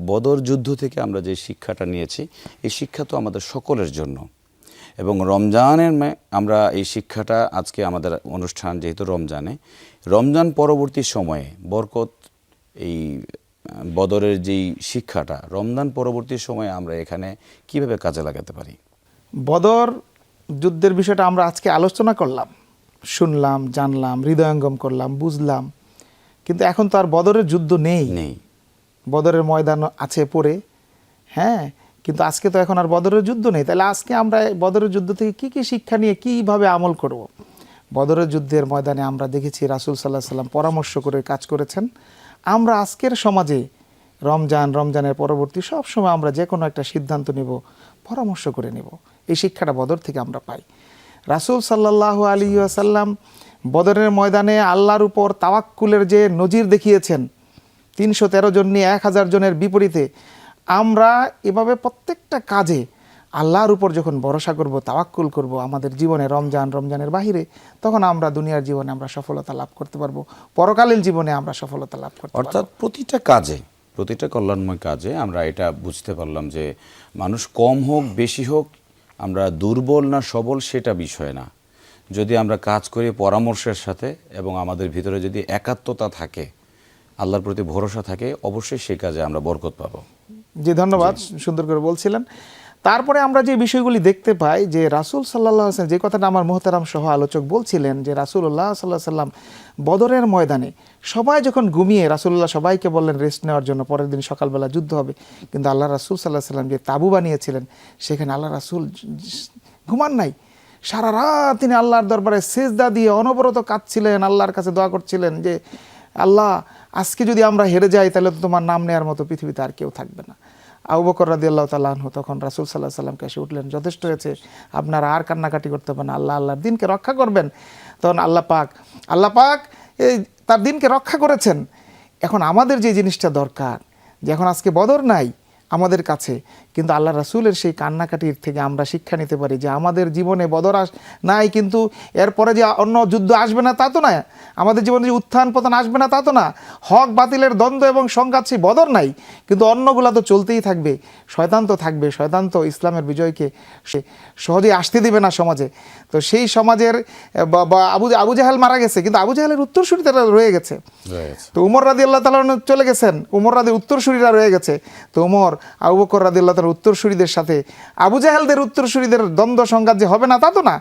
বদর যুদ্ধ থেকে আমরা যে শিক্ষাটা নিয়েছি, এই শিক্ষা তো আমাদের সকলের জন্য, এবং রমজানের আমরা এই শিক্ষাটা আজকে আমাদের অনুষ্ঠান যেহেতু রমজান পরবর্তী সময়ে বরকত, এই বদরের যেই শিক্ষাটা রমজান পরবর্তী সময়ে আমরা এখানে কিভাবে কাজে লাগাতে পারি? বদর যুদ্ধের বিষয়টা আমরা আজকে আলোচনা করলাম, শুনলাম, জানলাম, হৃদয়ঙ্গম করলাম, বুঝলাম, কিন্তু এখন তো আর বদরের যুদ্ধ নেই। বদরের ময়দান আছে পড়ে, হ্যাঁ, কিন্তু আজকে তো এখন আর বদরের যুদ্ধ নেই। তাহলে আজকে আমরা বদরের যুদ্ধ থেকে কি কি শিক্ষা নিয়ে কিভাবে আমল করব? বদরের যুদ্ধের ময়দানে আমরা দেখেছি রাসূল সাল্লাল্লাহু আলাইহি সাল্লাম পরামর্শ করে কাজ করেছেন। আমরা আজকের সমাজে রমজানের পরবর্তী সব সময় আমরা যে কোনো একটা সিদ্ধান্ত নেব, পরামর্শ করে নেব। এই শিক্ষাটা বদর থেকে আমরা পাই। রাসূল সাল্লাল্লাহু আলাইহি ওয়াসাল্লাম বদরের ময়দানে আল্লাহর উপর তাওয়াক্কুলের যে নজির দেখিয়েছেন, 313 জন নিয়ে 1000 জনের বিপরীতে আমরা এভাবে প্রত্যেকটা কাজে আল্লাহর উপর যখন ভরসা করব, তাওয়াক্কুল করব আমাদের জীবনে, রমজানের বাহিরে, তখন আমরা দুনিয়ার জীবনে আমরা সফলতা লাভ করতে পারবো, পরকালীন জীবনে আমরা সফলতা লাভ করতে পারবো। অর্থাৎ প্রতিটা কল্যাণময় কাজে আমরা এটা বুঝতে পারলাম যে মানুষ কম হোক বেশি হোক, আমরা দুর্বল না সবল সেটা বিষয় না, যদি আমরা কাজ করি পরামর্শের সাথে এবং আমাদের ভিতরে যদি একাত্মতা থাকে, আল্লাহর প্রতি ভরসা থাকে, অবশ্যই সেই কাজে আমরা বরকত পাবো। জি, ধন্যবাদ, সুন্দর করে বলছিলেন। তারপরে আমরা যে বিষয়গুলি দেখতে পাই যে রাসূল সাল্লাল্লাহু আলাইহি ওয়াসাল্লাম, যে কথাটা আমার মুহতারাম সহ আলোচক বলছিলেন যে রাসূলুল্লাহ সাল্লাল্লাহু আলাইহি ওয়াসাল্লাম বদরের ময়দানে সবাই যখন ঘুমিয়ে, রাসূলুল্লাহ সবাইকে বললেন রেস্ট নেওয়ার জন্য, পরের দিন সকালবেলা যুদ্ধ হবে, কিন্তু আল্লাহ রাসূল সাল্লাল্লাহু আলাইহি ওয়াসাল্লাম যে তাঁবু বানিয়েছিলেন সেখানে আল্লাহ রাসূল ঘুমান নাই, সারা রাত তিনি আল্লাহর দরবারে সিজদা দিয়ে অনবরত কাঁদছিলেন, আল্লাহর কাছে দোয়া করছিলেন যে আল্লাহ, আজকে যদি আমরা হেরে যাই তাহলে তো তোমার নাম নেওয়ার মতো পৃথিবীতে আর কেউ থাকবে না। আবু বকর রাদিয়াল্লাহু তাআলা আনহু তখন রাসূল সাল্লাল্লাহু আলাইহি ওয়াসাল্লামকে এসে উঠলেন, যথেষ্ট হয়েছে, আপনারা আর কান্নাকাটি করতে হবে না, আল্লাহর দিনকে রক্ষা করবেন। তখন আল্লাহ পাক এই তার দিনকে রক্ষা করেছেন। এখন আমাদের যে জিনিসটা দরকার, যে এখন আজকে বদর নাই আমাদের কাছে, কিন্তু আল্লাহ রাসূলের সেই কান্নাকাটির থেকে আমরা শিক্ষা নিতে পারি যে আমাদের জীবনে বদর নাই, কিন্তু এরপরে যে অন্য যুদ্ধ আসবে না তা তো না, আমাদের জীবনে যে উত্থান পতন আসবে না তা তো না, হক বাতিলের দ্বন্দ্ব এবং সংঘাত সেই বদর নাই, কিন্তু অন্যগুলা তো চলতেই থাকবে, শয়তান তো থাকবে, শয়তান তো ইসলামের বিজয়কে সে সহজেই আসতে দিবে না সমাজে। তো সেই সমাজের আবু জাহেল মারা গেছে, কিন্তু আবু জাহেলের উত্তরসূরিরা রয়ে গেছে। তো উমর রাদিয়াল্লাহু তাআলা চলে গেছেন, উমর উত্তরসূরিরা রয়ে গেছে। তো উমর, আবু বকর রাদিয়াল্লাহু তাআলার উত্তরসূরিদের সাথে আবু জাহেলদের উত্তরসূরিদের দ্বন্দ্ব সংঘাত যে হবে না তা তো না,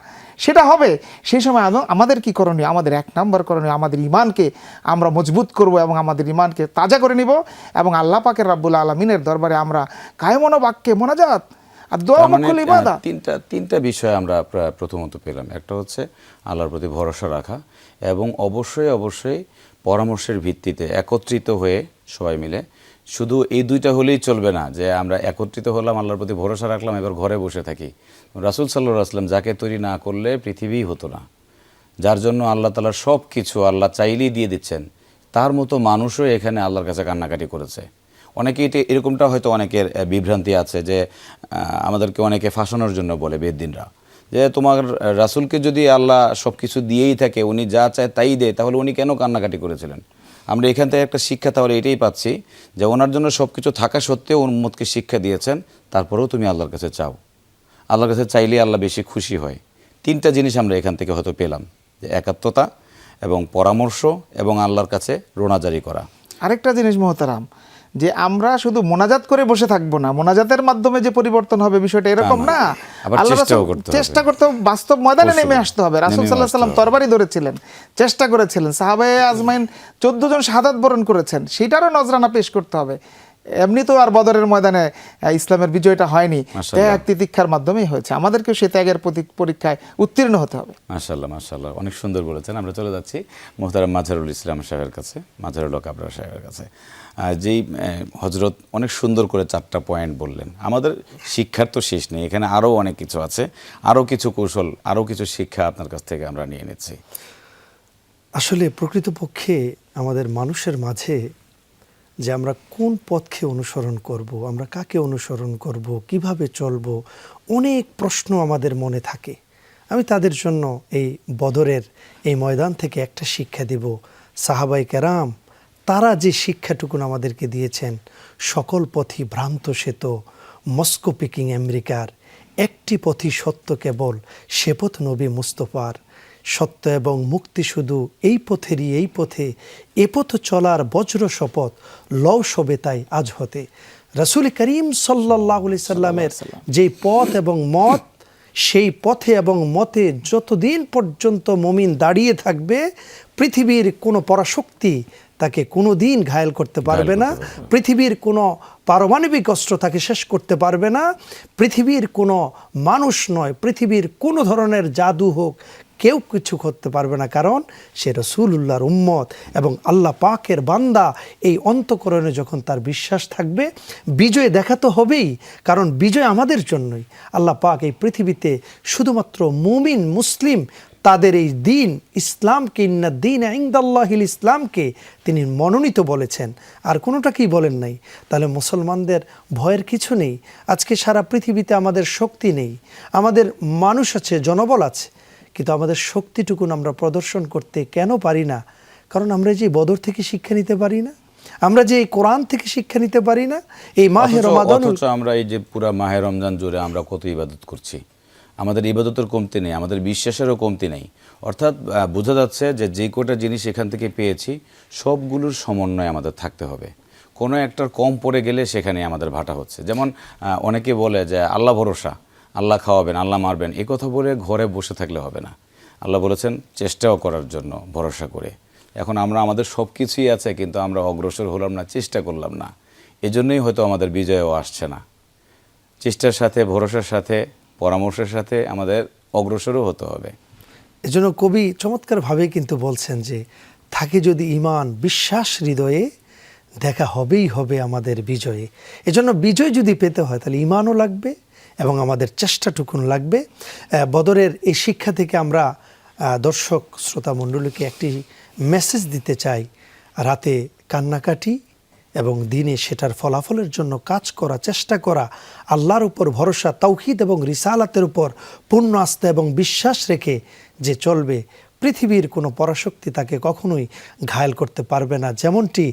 সেটা হবে। সেই সময় আমাদের কি করণীয়? আমাদের 1 নম্বর করণীয়, আমাদের ঈমানকে আমরা মজবুত করব এবং আমাদের ঈমানকে তাজা করে নিব এবং আল্লাহ পাকের রাব্বুল আলামিনের দরবারে আমরা কায়মন বাক্যে মোনাজাত আর দোয়া তার মানে মুখল ইবাদত। তিনটা বিষয় আমরা প্রথমত পেলাম। একটা হচ্ছে আল্লাহর প্রতি ভরসা রাখা এবং অবশ্যই পরামর্শের ভিত্তিতে একত্রিত হয়ে সবাই মিলে। শুধু এই দুইটা হলেই চলবে না যে আমরা একত্রিত হলাম, আল্লাহর প্রতি ভরসা রাখলাম, এবার ঘরে বসে থাকি। রাসূল সাল্লাল্লাহু আলাইহি ওয়াসাল্লাম যাকে তৈরি না করলে পৃথিবীই হতো না, যার জন্য আল্লাহ তাআলার সব কিছু আল্লাহ চাইলেই দিয়ে দিচ্ছেন, তার মতো মানুষও এখানে আল্লাহর কাছে কান্নাকাটি করেছে। অনেকে এরকমটা হয়তো অনেকের বিভ্রান্তি আছে যে আমাদেরকে অনেকে ফাঁসানোর জন্য বলে বেদ্দিনরা, যে তোমার রাসূলকে যদি আল্লাহ সব কিছু দিয়েই থাকে, উনি যা চায় তাই দেয়, তাহলে উনি কেন কান্নাকাটি করেছিলেন? আমরা এখান থেকে একটা শিক্ষা তাহলে এটাই পাচ্ছি যে ওনার জন্য সব কিছু থাকা সত্ত্বেও উম্মতকে শিক্ষা দিয়েছেন, তারপরেও তুমি আল্লাহর কাছে চাও, আল্লাহর কাছে চাইলে আল্লাহ বেশি খুশি হয়। তিনটা জিনিস আমরা এখান থেকে হয়তো পেলাম, যে একাত্মতা এবং পরামর্শ এবং আল্লাহর কাছে রোনাজারি করা। আরেকটা জিনিস মোহতারাম, যে আমরা শুধু মোনাজাত করে বসে থাকবো না, মোনাজাতের মাধ্যমে যে পরিবর্তন হবে বিষয়টা এরকম না। আবার আল্লাহ চেষ্টাও রাসূল করতে হবে। চেষ্টা করতে হবে, বাস্তব ময়দানে নেমে আসতে হবে। রাসূল নেমে সাল্লাল্লাহু আলাইহি সাল্লাম আসতে হবে। তরবারি ধরেছিলেন, চেষ্টা করেছিলেন, সাহাবায়ে আজমাইন 14 জন শাহাদাত বরণ করেছেন, সেটারও নজরানা পেশ করতে হবে। এমনি তো আর বদরের ময়দানে ইসলামের বিজয়টা হয়নি, মাশাআল্লাহ। ত্যাগ তিতিক্ষার মাধ্যমেই হয়েছে। আমাদেরকেও সেই ত্যাগের পরীক্ষায় উত্তীর্ণ হতে হবে। মাশাআল্লাহ অনেক সুন্দর বলেছেন। আমরা চলে যাচ্ছি মোহতারাম মাজহারুল ইসলাম সাহেবের কাছে, মাজহারুল হক আবরার সাহেবের কাছে। যেই হযরত অনেক সুন্দর করে 4টা পয়েন্ট বললেন। আমাদের শিক্ষার তো শেষ নেই, এখানে আরও অনেক কিছু আছে, আরও কিছু কৌশল, আরও কিছু শিক্ষা আপনার কাছ থেকে আমরা নিয়ে নিচ্ছি। আসলে প্রকৃতপক্ষে আমাদের মানুষের মাঝে যে আমরা কোন পথকে অনুসরণ করব, আমরা কাকে অনুসরণ করব, কিভাবে চলব, অনেক প্রশ্ন আমাদের মনে থাকে। আমি তাদের জন্য এই বদরের এই ময়দান থেকে একটা শিক্ষা দেব। সাহাবায়ে কেরাম তারা যে শিক্ষাটুকুন আমাদেরকে দিয়েছেন, সকল পথই ভ্রান্ত শ্বেত, মস্কো পিকিং আমেরিকার, একটি পথই সত্য কেবল, সে পথ নবী মুস্তফার, সত্য এবং মুক্তি শুধু এই পথেরই এই পথে, এ পথ চলার বজ্র শপথ, লও সবে তাই আজ হতে। রাসূল করিম সাল্লাল্লাহু আলাইহি সাল্লামের যেই পথ এবং মত, সেই পথে এবং মতে যতদিন পর্যন্ত মুমিন দাঁড়িয়ে থাকবে, পৃথিবীর কোনো পরাশক্তি তাকে কোনো দিন ঘায়েল করতে পারবে না, পৃথিবীর কোনো পারমাণবিক অস্ত্র তাকে শেষ করতে পারবে না, পৃথিবীর কোনো মানুষ নয়, পৃথিবীর কোনো ধরনের জাদু হোক, কেউ কিছু করতে পারবে না, কারণ সে রাসূলুল্লাহর উম্মত এবং আল্লাহ পাকের বান্দা। এই অন্তঃকরণে যখন তার বিশ্বাস থাকবে, বিজয় দেখা তো হবেই, কারণ বিজয় আমাদের জন্যই। আল্লাহ পাক এই পৃথিবীতে শুধুমাত্র মুমিন মুসলিম তাদের এই দিন ইসলামকে, ইন্নাদ-দীন ইনদাল্লাহিল ইসলামকে তিনি মনোনীত বলেছেন, আর কোনোটাকেই বলেন নাই। তাহলে মুসলমানদের ভয়ের কিছু নেই। আজকে সারা পৃথিবীতে আমাদের শক্তি নেই, আমাদের মানুষ আছে, জনবল আছে, কিন্তু আমাদের শক্তিটুকুন আমরা প্রদর্শন করতে কেন পারি না? কারণ আমরা যে বদর থেকে শিক্ষা নিতে পারি না, আমরা যে এই কোরআন থেকে শিক্ষা নিতে পারি না। এই মাহে রমাদান, অথচ আমরা এই যে পুরা মাহে রমজান জুড়ে আমরা কত ইবাদত করছি, আমাদের ইবাদতের কমতি নেই, আমাদের বিশ্বাসেরও কমতি নেই। অর্থাৎ বোঝা যাচ্ছে যে যে কটা জিনিস এখান থেকে পেয়েছি সবগুলোর সমন্বয় আমাদের থাকতে হবে। কোনো একটার কম পড়ে গেলে সেখানে আমাদের ভাটা হচ্ছে। যেমন অনেকে বলে যে আল্লাহ ভরসা, আল্লাহ খাওয়াবেন, আল্লাহ মারবেন, এই কথা বলে ঘরে বসে থাকলে হবে না। আল্লাহ বলেছেন চেষ্টাও করার জন্য ভরসা করে। এখন আমরা আমাদের সব কিছুই আছে, কিন্তু আমরা অগ্রসর হলাম না, চেষ্টা করলাম না, এজন্যই হয়তো আমাদের বিজয়ও আসছে না। চেষ্টার সাথে, ভরসার সাথে, পরামর্শের সাথে আমাদের অগ্রসরও হতে হবে। এজন্য কবি চমৎকারভাবে কিন্তু বলছেন যে থাকে যদি ঈমান বিশ্বাস হৃদয়ে, দেখা হবেই হবে আমাদের বিজয়ে। এজন্য বিজয় যদি পেতে হয় তাহলে ঈমানও লাগবে এবং আমাদের চেষ্টাটুকুন লাগবে। বদরের এই শিক্ষা থেকে আমরা দর্শক শ্রোতা মণ্ডলীকে একটি মেসেজ দিতে চাই। রাতে কান্নাকাটি এবং দিনে সেটার ফলাফলের জন্য কাজ করা, চেষ্টা করা, আল্লাহর উপর ভরসা, তাওহীদ এবং রিসালাতের উপর পূর্ণ আস্থা এবং বিশ্বাস রেখে যে চলবে, পৃথিবীর কোনো পরাশক্তি তাকে কখনোই ঘায়েল করতে পারবে না। যেমনটি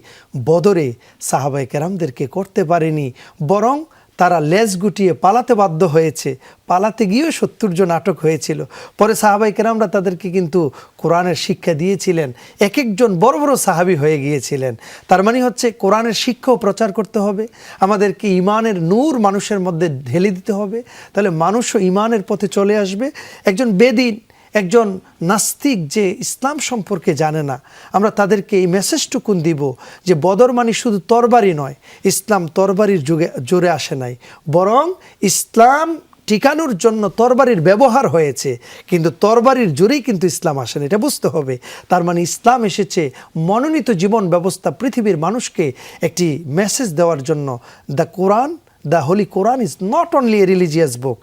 বদরে সাহাবায়ে কেরামদেরকে করতে পারেনি, বরং তারা লেজ গুটিয়ে পালাতে বাধ্য হয়েছে। পালাতে গিয়েও 70 জন আটক হয়েছিল। পরে সাহাবায়ে কেরামরা তাদেরকে কিন্তু কোরআনের শিক্ষা দিয়েছিলেন, এক একজন বড় বড় সাহাবী হয়ে গিয়েছিলেন। তার মানে হচ্ছে কোরআনের শিক্ষাও প্রচার করতে হবে, আমাদেরকে ঈমানের নূর মানুষের মধ্যে ঢেলে দিতে হবে, তাহলে মানুষও ঈমানের পথে চলে আসবে। একজন বেদিন একজন নাস্তিক যে ইসলাম সম্পর্কে জানে না, আমরা তাদেরকে এই মেসেজটুকুন দিব যে বদর মানে শুধু তরবারি নয়, ইসলাম তরবারির জোরে আসে নাই, বরং ইসলাম টিকানোর জন্য তরবারির ব্যবহার হয়েছে, কিন্তু তরবারির জোরেই কিন্তু ইসলাম আসেন, এটা বুঝতে হবে। তার মানে ইসলাম এসেছে মনোনীত জীবন ব্যবস্থা পৃথিবীর মানুষকে একটি মেসেজ দেওয়ার জন্য। The Quran, the holy Quran is not only a religious book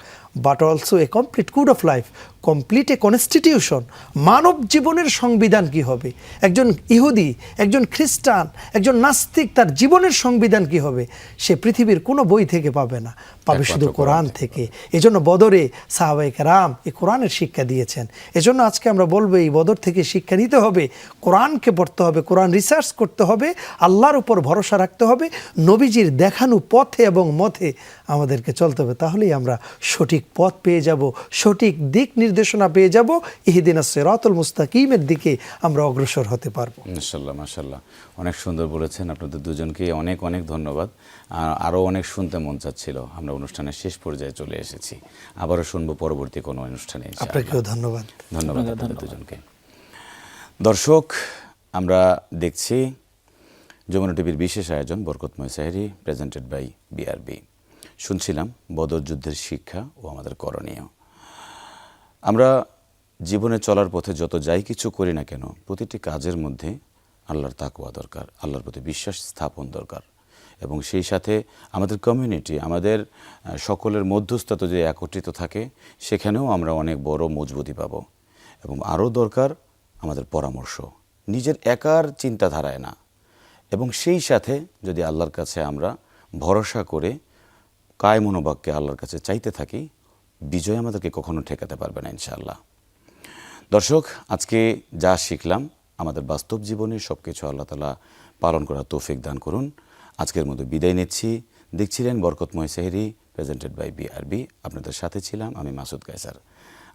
but also a complete code of life, complete a constitution. মানব জীবনের সংবিধান কি হবে, একজন ইহুদি, একজন খ্রিস্টান, একজন নাস্তিক তার জীবনের সংবিধান কি হবে, সে পৃথিবীর কোনো বই থেকে পাবে না, পাবে শুধু কোরআন থেকে। এজন্য বদরে সাহাবায়ে কেরাম এই কোরআনের শিক্ষা দিয়েছেন। এজন্য আজকে আমরা বলবো এই বদর থেকে শিক্ষা নিতে হবে, কোরআনকে পড়তে হবে, কোরআন রিসার্চ করতে হবে, আল্লাহর উপর ভরসা রাখতে হবে, নবীজির দেখানো পথে এবং মতে আমাদেরকে চলতে হবে। তাহলেই আমরা সঠিক পথ পেয়ে যাব, সঠিক দিক নির্দেশনা পেয়ে যাব, ইহদিনাস সিরাতুল মুস্তাকিমের দিকে আমরা অগ্রসর হতে পারবো। মাশাআল্লাহ, মাশাআল্লাহ, অনেক সুন্দর বলেছেন। আপনাদের দুজনকে অনেক অনেক ধন্যবাদ। আরও অনেক শুনতে মন চাচ্ছিল। আমরা অনুষ্ঠানের শেষ পর্যায়ে চলে এসেছি, আবারও শুনবো পরবর্তী কোনো অনুষ্ঠানে। আপনাকেও ধন্যবাদ। ধন্যবাদ আপনাদের দুজনকে। দর্শক, আমরা দেখছি যমুনা টিভির বিশেষ আয়োজন বরকতময় সেহরি প্রেজেন্টেড বাই বিআরবি। শুনছিলাম বদর যুদ্ধের শিক্ষা ও আমাদের করণীয়। আমরা জীবনে চলার পথে যত যাই কিছু করি না কেন, প্রতিটি কাজের মধ্যে আল্লাহর তাকওয়া দরকার, আল্লাহর প্রতি বিশ্বাস স্থাপন দরকার, এবং সেই সাথে আমাদের কমিউনিটি, আমাদের সকলের মধ্যস্থতা যে একত্রিত থাকে, সেখানেও আমরা অনেক বড় মজবুতি পাব। এবং আরও দরকার আমাদের পরামর্শ, নিজের একার চিন্তাধারায় না। এবং সেই সাথে যদি আল্লাহর কাছে আমরা ভরসা করে কায় মনোবাক্যে আল্লাহর কাছে চাইতে থাকি, বিজয় আমাদেরকে কখনো ঠেকাতে পারবে না ইনশাআল্লাহ। দর্শক, আজকে যা শিখলাম আমাদের বাস্তব জীবনে সব কিছু আল্লাহ তাআলা পালন করার তৌফিক দান করুন। আজকের মতো বিদায় নিচ্ছি। দেখছিলেন বরকতময় সেহরি প্রেজেন্টেড বাই বিআরবি। আপনাদের সাথে ছিলাম আমি মাসুদ কায়সার।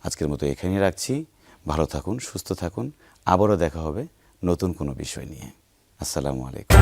আজকের মতো এখানেই রাখছি। ভালো থাকুন, সুস্থ থাকুন। আবারও দেখা হবে নতুন কোনো বিষয় নিয়ে। আসসালামু আলাইকুম।